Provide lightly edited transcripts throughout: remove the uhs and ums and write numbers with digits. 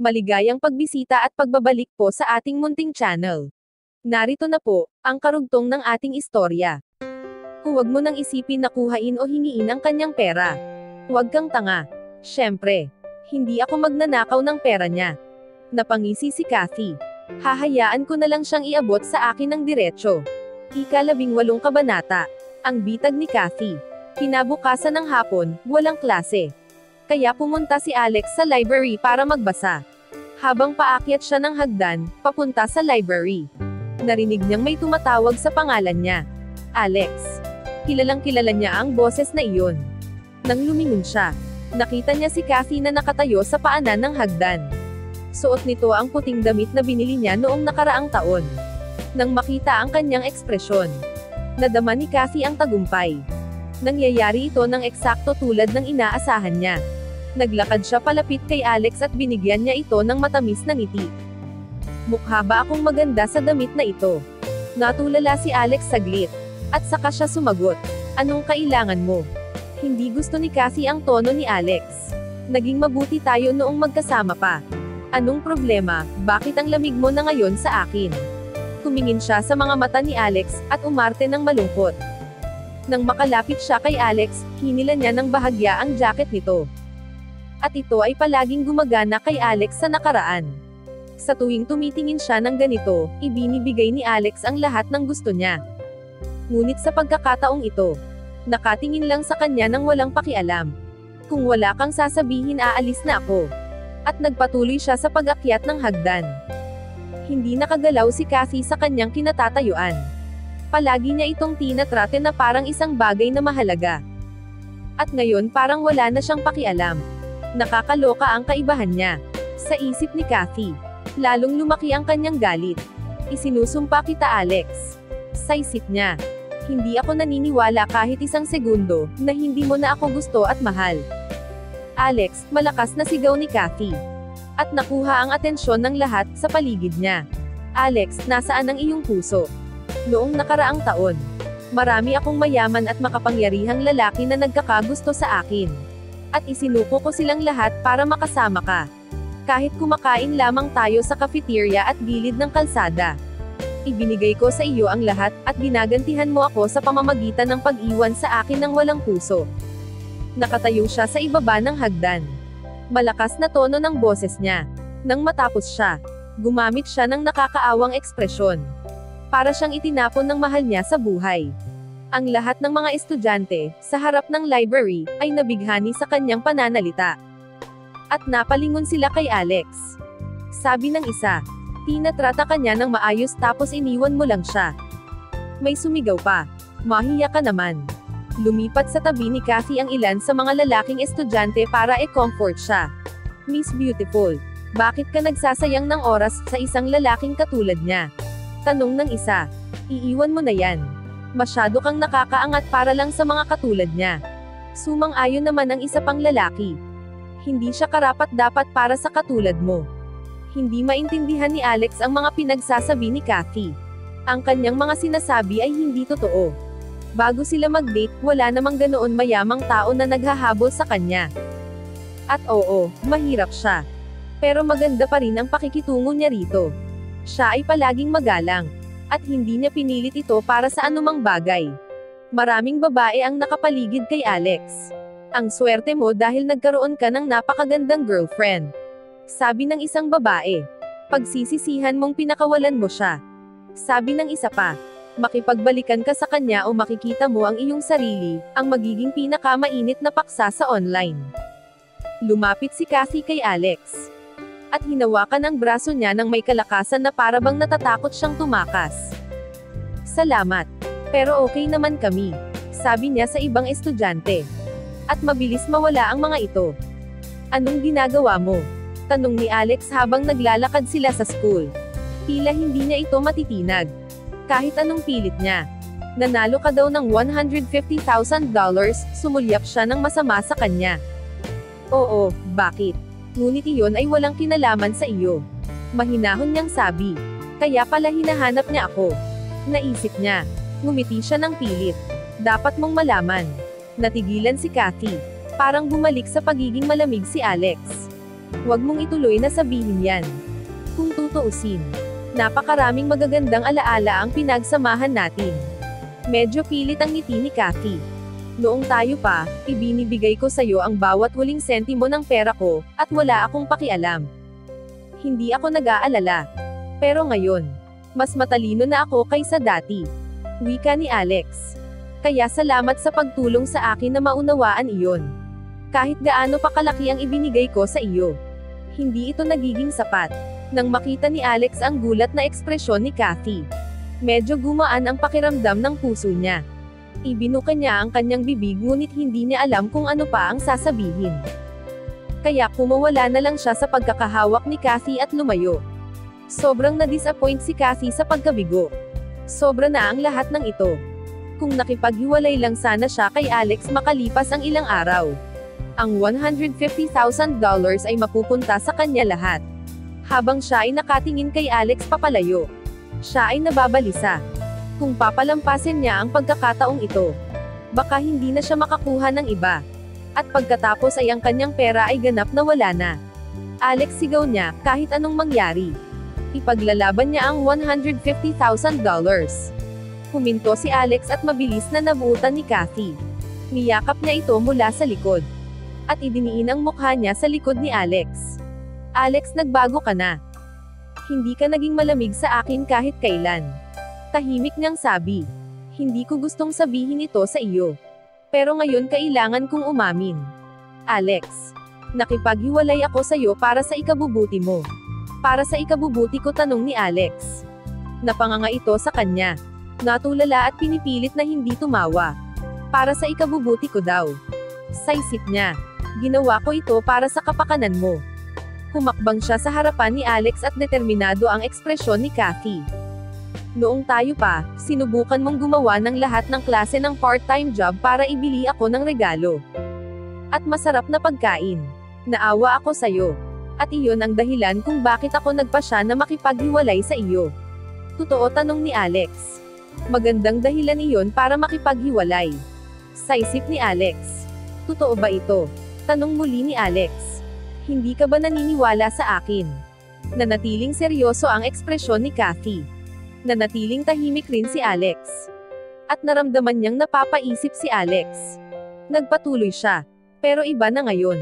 Maligayang pagbisita at pagbabalik po sa ating munting channel. Narito na po, ang karugtong ng ating istorya. Huwag mo nang isipin na kuhain o hingiin ang kanyang pera. Huwag kang tanga. Siyempre, hindi ako magnanakaw ng pera niya. Napangisi si Kathy. Hahayaan ko na lang siyang iabot sa akin ng diretsyo. Ika-18 kabanata. Ang bitag ni Kathy. Kinabukasan ng hapon, walang klase. Kaya pumunta si Alex sa library para magbasa. Habang paakyat siya ng hagdan, papunta sa library. Narinig niyang may tumatawag sa pangalan niya. Alex. Kilalang kilala niya ang boses na iyon. Nang lumingon siya, nakita niya si Kathy na nakatayo sa paanan ng hagdan. Suot nito ang puting damit na binili niya noong nakaraang taon. Nang makita ang kanyang ekspresyon, nadama ni Kathy ang tagumpay. Nangyayari ito ng eksakto tulad ng inaasahan niya. Naglakad siya palapit kay Alex at binigyan niya ito ng matamis na ngiti. Mukha ba akong maganda sa damit na ito? Natulala si Alex saglit. At saka siya sumagot. Anong kailangan mo? Hindi gusto ni Kathy ang tono ni Alex. Naging mabuti tayo noong magkasama pa. Anong problema, bakit ang lamig mo na ngayon sa akin? Tumingin siya sa mga mata ni Alex, at umarte ng malungkot. Nang makalapit siya kay Alex, hinila niya ng bahagya ang jacket nito. At ito ay palaging gumagana kay Alex sa nakaraan. Sa tuwing tumitingin siya ng ganito, ibinibigay ni Alex ang lahat ng gusto niya. Ngunit sa pagkakataong ito, nakatingin lang sa kanya nang walang pakialam. Kung wala kang sasabihin, aalis na ako. At nagpatuloy siya sa pag-akyat ng hagdan. Hindi nakagalaw si Kathy sa kanyang kinatatayuan. Palagi niya itong tinatrate na parang isang bagay na mahalaga. At ngayon parang wala na siyang pakialam. Nakakaloka ang kaibahan niya. Sa isip ni Kathy, lalong lumaki ang kanyang galit. Isinusumpa kita, Alex. Sa isip niya, hindi ako naniniwala kahit isang segundo, na hindi mo na ako gusto at mahal. Alex, malakas na sigaw ni Kathy. At nakuha ang atensyon ng lahat sa paligid niya. Alex, nasaan ang iyong puso? Noong nakaraang taon, marami akong mayaman at makapangyarihang lalaki na nagkakagusto sa akin. At isinuko ko silang lahat para makasama ka. Kahit kumakain lamang tayo sa cafeteria at gilid ng kalsada. Ibinigay ko sa iyo ang lahat, at ginagantihan mo ako sa pamamagitan ng pag-iwan sa akin ng walang puso. Nakatayo siya sa ibaba ng hagdan. Malakas na tono ng boses niya. Nang matapos siya, gumamit siya ng nakakaawang ekspresyon. Para siyang itinapon ng mahal niya sa buhay. Ang lahat ng mga estudyante, sa harap ng library, ay nabighani sa kanyang pananalita. At napalingon sila kay Alex. Sabi ng isa, tinatrata ka niya ng maayos tapos iniwan mo lang siya. May sumigaw pa. Mahiya ka naman. Lumipat sa tabi ni Kathy ang ilan sa mga lalaking estudyante para i-comfort siya. Miss Beautiful, bakit ka nagsasayang ng oras sa isang lalaking katulad niya? Tanong ng isa. Iiwan mo na yan. Masyado kang nakakaangat para lang sa mga katulad niya. Sumang-ayon naman ang isa pang lalaki. Hindi siya karapat-dapat para sa katulad mo. Hindi maintindihan ni Alex ang mga pinagsasabi ni Kathy. Ang kanyang mga sinasabi ay hindi totoo. Bago sila mag-date, wala namang ganoon mayamang tao na naghahabol sa kanya. At oo, mahirap siya. Pero maganda pa rin ang pakikitungo niya rito. Siya ay palaging magalang. At hindi niya pinilit ito para sa anumang bagay. Maraming babae ang nakapaligid kay Alex. Ang swerte mo dahil nagkaroon ka ng napakagandang girlfriend. Sabi ng isang babae. Pagsisisihan mong pinakawalan mo siya. Sabi ng isa pa. Makipagbalikan ka sa kanya o makikita mo ang iyong sarili, ang magiging pinakamainit na paksa sa online. Lumapit si Kathy kay Alex. At hinawakan ang braso niya nang may kalakasan na parabang natatakot siyang tumakas. Salamat. Pero okay naman kami. Sabi niya sa ibang estudyante. At mabilis mawala ang mga ito. Anong ginagawa mo? Tanong ni Alex habang naglalakad sila sa school. Tila hindi niya ito matitinag. Kahit anong pilit niya. Nanalo ka daw ng $150,000, sumulyap siya ng masama sa kanya. Oo, bakit? Ngunit iyon ay walang kinalaman sa iyo. Mahinahon niyang sabi. Kaya pala hinahanap niya ako. Naisip niya. Ngumiti siya ng pilit. Dapat mong malaman. Natigilan si Kathy. Parang bumalik sa pagiging malamig si Alex. Huwag mong ituloy na sabihin yan. Kung tutuusin, napakaraming magagandang alaala ang pinagsamahan natin. Medyo pilit ang ngiti ni Kathy. Noong tayo pa, ibinibigay ko sa'yo ang bawat huling sentimo ng pera ko, at wala akong pakialam. Hindi ako nag-aalala. Pero ngayon, mas matalino na ako kaysa dati. Wika ni Alex. Kaya salamat sa pagtulong sa akin na maunawaan iyon. Kahit gaano pa kalaki ang ibinigay ko sa iyo. Hindi ito nagiging sapat. Nang makita ni Alex ang gulat na ekspresyon ni Kathy, medyo gumaan ang pakiramdam ng puso niya. Ibinuka niya ang kanyang bibig ngunit hindi niya alam kung ano pa ang sasabihin. Kaya kumawala na lang siya sa pagkakahawak ni Kathy at lumayo. Sobrang na-disappoint si Kathy sa pagkabigo. Sobra na ang lahat ng ito. Kung nakipaghiwalay lang sana siya kay Alex makalipas ang ilang araw, ang $150,000 ay mapupunta sa kanya lahat. Habang siya ay nakatingin kay Alex papalayo, siya ay nababalisa. Kung papalampasin niya ang pagkakataong ito, baka hindi na siya makakuha ng iba. At pagkatapos ay ang kanyang pera ay ganap na wala na. Alex, sigaw niya, kahit anong mangyari. Ipaglalaban niya ang $150,000. Huminto si Alex at mabilis na nabuutan ni Kathy. Niyakap niya ito mula sa likod. At idiniin ang mukha niya sa likod ni Alex. Alex, nagbago ka na. Hindi ka naging malamig sa akin kahit kailan. Tahimik niyang sabi. Hindi ko gustong sabihin ito sa iyo. Pero ngayon kailangan kong umamin. Alex, nakipaghiwalay ako sa iyo para sa ikabubuti mo. Para sa ikabubuti ko, tanong ni Alex. Napanganga ito sa kanya. Natulala at pinipilit na hindi tumawa. Para sa ikabubuti ko daw. Sa isip niya, ginawa ko ito para sa kapakanan mo. Humakbang siya sa harapan ni Alex at determinado ang ekspresyon ni Kathy. Noong tayo pa, sinubukan mong gumawa ng lahat ng klase ng part-time job para ibili ako ng regalo. At masarap na pagkain. Naawa ako sa'yo. At iyon ang dahilan kung bakit ako nagpasya na makipaghiwalay sa iyo. Totoo, tanong ni Alex. Magandang dahilan iyon para makipaghiwalay. Sa isip ni Alex. Totoo ba ito? Tanong muli ni Alex. Hindi ka ba naniniwala sa akin? Nanatiling seryoso ang ekspresyon ni Kathy. Nanatiling tahimik rin si Alex. At naramdaman niyang napapaisip si Alex. Nagpatuloy siya. Pero iba na ngayon.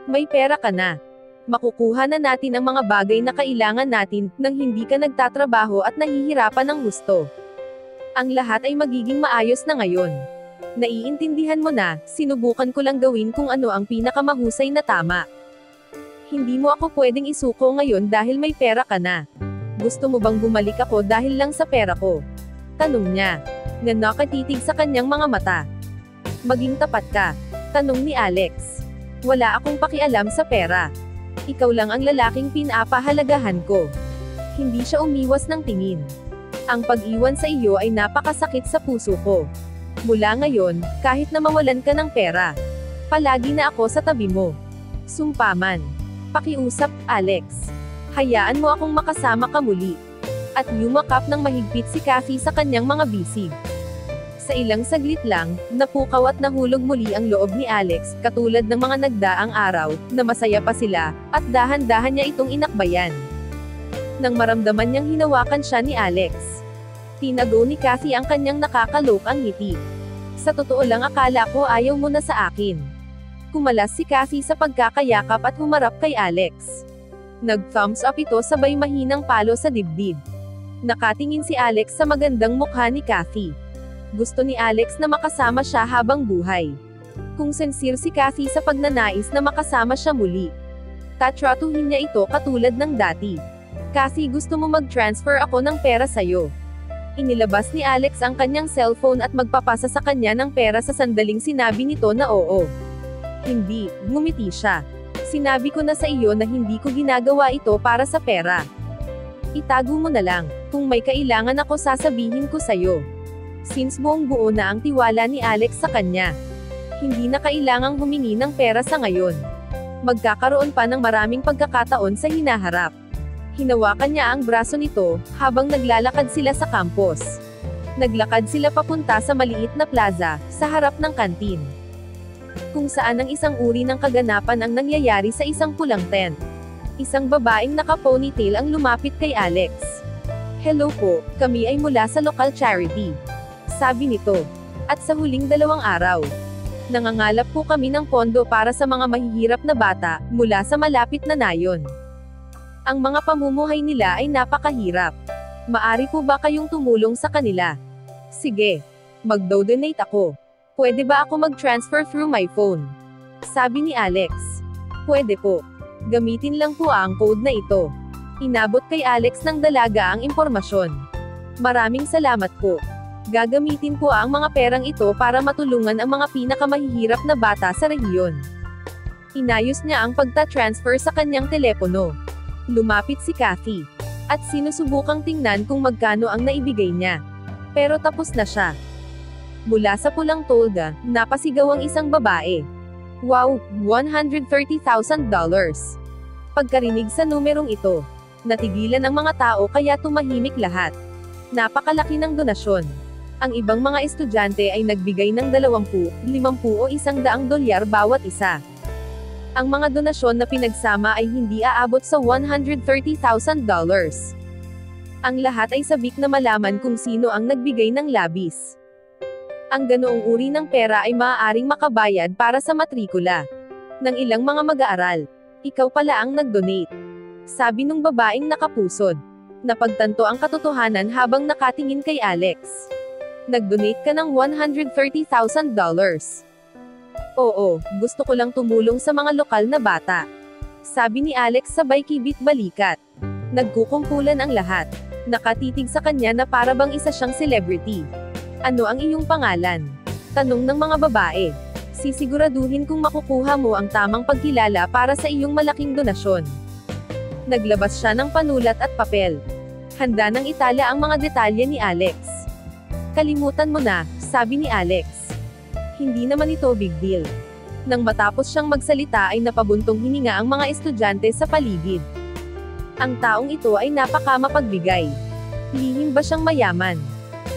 May pera ka na. Makukuha na natin ang mga bagay na kailangan natin, nang hindi ka nagtatrabaho at nahihirapan ng gusto. Ang lahat ay magiging maayos na ngayon. Naiintindihan mo na, sinubukan ko lang gawin kung ano ang pinakamahusay na tama. Hindi mo ako pwedeng isuko ngayon dahil may pera ka na. Gusto mo bang bumalik ako dahil lang sa pera ko? Tanong niya. Na nakatitig sa kanyang mga mata. Maging tapat ka. Tanong ni Alex. Wala akong pakialam sa pera. Ikaw lang ang lalaking pinapahalagahan ko. Hindi siya umiwas ng tingin. Ang pag-iwan sa iyo ay napakasakit sa puso ko. Mula ngayon, kahit na mawalan ka ng pera, palagi na ako sa tabi mo. Sumpaman. Pakiusap, Alex. Hayaan mo akong makasama ka muli. At yumakap ng mahigpit si Kathy sa kanyang mga bisig. Sa ilang saglit lang, napukaw at nahulog muli ang loob ni Alex, katulad ng mga nagdaang araw, na masaya pa sila, at dahan-dahan niya itong inakbayan. Nang maramdaman niyang hinawakan siya ni Alex, tinago ni Kathy ang kanyang nakakalokang ngiti. Sa totoo lang, akala ko ayaw mo na sa akin. Kumalas si Kathy sa pagkakayakap at humarap kay Alex. Nag-thumbs up ito sabay mahinang palo sa dibdib. Nakatingin si Alex sa magandang mukha ni Kathy. Gusto ni Alex na makasama siya habang buhay. Kung sincere si Kathy sa pagnanais na makasama siya muli, tatratuhin niya ito katulad ng dati. Kathy, gusto mo mag-transfer ako ng pera sa'yo? Inilabas ni Alex ang kanyang cellphone at magpapasa sa kanya ng pera sa sandaling sinabi nito na oo. Hindi, ngumiti siya. Sinabi ko na sa iyo na hindi ko ginagawa ito para sa pera. Itago mo na lang, kung may kailangan ako sasabihin ko sa'yo. Since buong buo na ang tiwala ni Alex sa kanya, hindi na kailangang humingi ng pera sa ngayon. Magkakaroon pa ng maraming pagkakataon sa hinaharap. Hinawakan niya ang braso nito, habang naglalakad sila sa campus. Naglakad sila papunta sa maliit na plaza, sa harap ng kantin. Kung saan ang isang uri ng kaganapan ang nangyayari sa isang pulang tent. Isang babaeng naka-ponytail ang lumapit kay Alex. "Hello po, kami ay mula sa local charity," sabi nito. "At sa huling 2 araw, nangangalap po kami ng pondo para sa mga mahihirap na bata, mula sa malapit na nayon. Ang mga pamumuhay nila ay napakahirap. Maari po ba kayong tumulong sa kanila?" "Sige. Mag-donate ako. Pwede ba ako mag-transfer through my phone?" sabi ni Alex. "Pwede po. Gamitin lang po ang code na ito." Inabot kay Alex ng dalaga ang impormasyon. "Maraming salamat po. Gagamitin po ang mga perang ito para matulungan ang mga pinakamahihirap na bata sa rehiyon." Inayos niya ang pagta-transfer sa kanyang telepono. Lumapit si Kathy. At sinusubukang tingnan kung magkano ang naibigay niya. Pero tapos na siya. Mula sa pulang tolda, napasigaw ang isang babae. "Wow, $130,000. Pagkarinig sa numerong ito, natigilan ang mga tao kaya tumahimik lahat. Napakalaki ng donasyon. Ang ibang mga estudyante ay nagbigay ng 20, 50 o $100 bawat isa. Ang mga donasyon na pinagsama ay hindi aabot sa $130,000. Ang lahat ay sabik na malaman kung sino ang nagbigay ng labis. Ang ganoong uri ng pera ay maaaring makabayad para sa matrikula ng ilang mga mag-aaral. Ikaw pala ang nag-donate, sabi nung babaeng nakapusod. Napagtanto ang katotohanan habang nakatingin kay Alex. "Nag-donate ka ng $130,000. "Oo, gusto ko lang tumulong sa mga lokal na bata," sabi ni Alex sabay kibit-balikat. Nagkukumpulan ang lahat. Nakatitig sa kanya na para bang isa siyang celebrity. "Ano ang iyong pangalan?" tanong ng mga babae. "Sisiguraduhin kung makukuha mo ang tamang pagkilala para sa iyong malaking donasyon." Naglabas siya ng panulat at papel. Handa nang itala ang mga detalye ni Alex. "Kalimutan mo na," sabi ni Alex. "Hindi naman ito big deal." Nang matapos siyang magsalita ay napabuntong hininga ang mga estudyante sa paligid. Ang taong ito ay napakamapagbigay. Lihim ba siyang mayaman?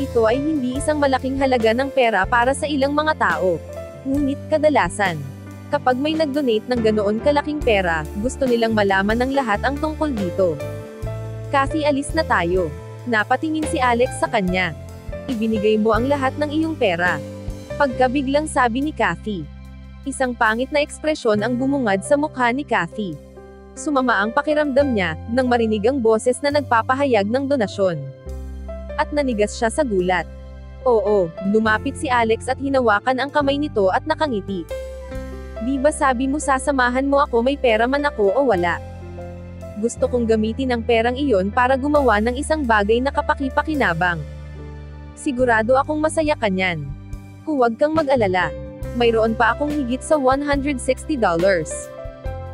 Ito ay hindi isang malaking halaga ng pera para sa ilang mga tao. Ngunit kadalasan, kapag may nag-donate ng ganoon kalaking pera, gusto nilang malaman ng lahat ang tungkol dito. "Kathy, alis na tayo." Napatingin si Alex sa kanya. "Ibinigay mo ang lahat ng iyong pera." Pagkabiglang sabi ni Kathy. Isang pangit na ekspresyon ang bumungad sa mukha ni Kathy. Sumama ang pakiramdam niya, nang marinig ang boses na nagpapahayag ng donasyon. At nanigas siya sa gulat. Oo, lumapit si Alex at hinawakan ang kamay nito at nakangiti. "Di ba sabi mo sasamahan mo ako may pera man ako o wala? Gusto kong gamitin ang perang iyon para gumawa ng isang bagay na kapaki-pakinabang. Sigurado akong masaya ka niyan. Huwag kang mag-alala. Mayroon pa akong higit sa $160.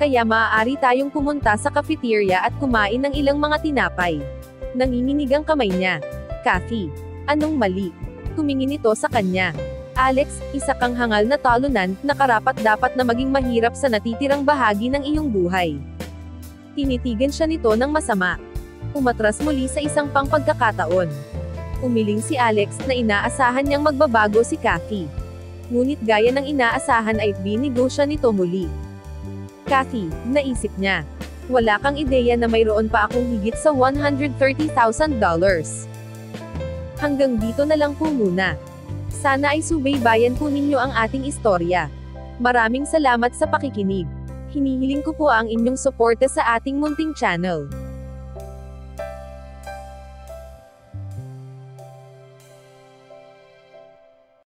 Kaya maaari tayong pumunta sa cafeteria at kumain ng ilang mga tinapay." Nanginginig ang kamay niya. "Kathy, anong mali?" Tumingin ito sa kanya. "Alex, isa kang hangal na talunan, na karapat-dapat na maging mahirap sa natitirang bahagi ng iyong buhay." Tinitigan siya nito ng masama. Umatras muli sa isang pang pagkakataon. Umiling si Alex na inaasahan niyang magbabago si Kathy. Ngunit gaya ng inaasahan ay binigo siya nito muli. "Kathy," naisip niya. "Wala kang ideya na mayroon pa akong higit sa $130,000. Hanggang dito na lang po muna. Sana ay subaybayan po ninyo ang ating istorya. Maraming salamat sa pakikinig. Hinihiling ko po ang inyong suporta sa ating munting channel.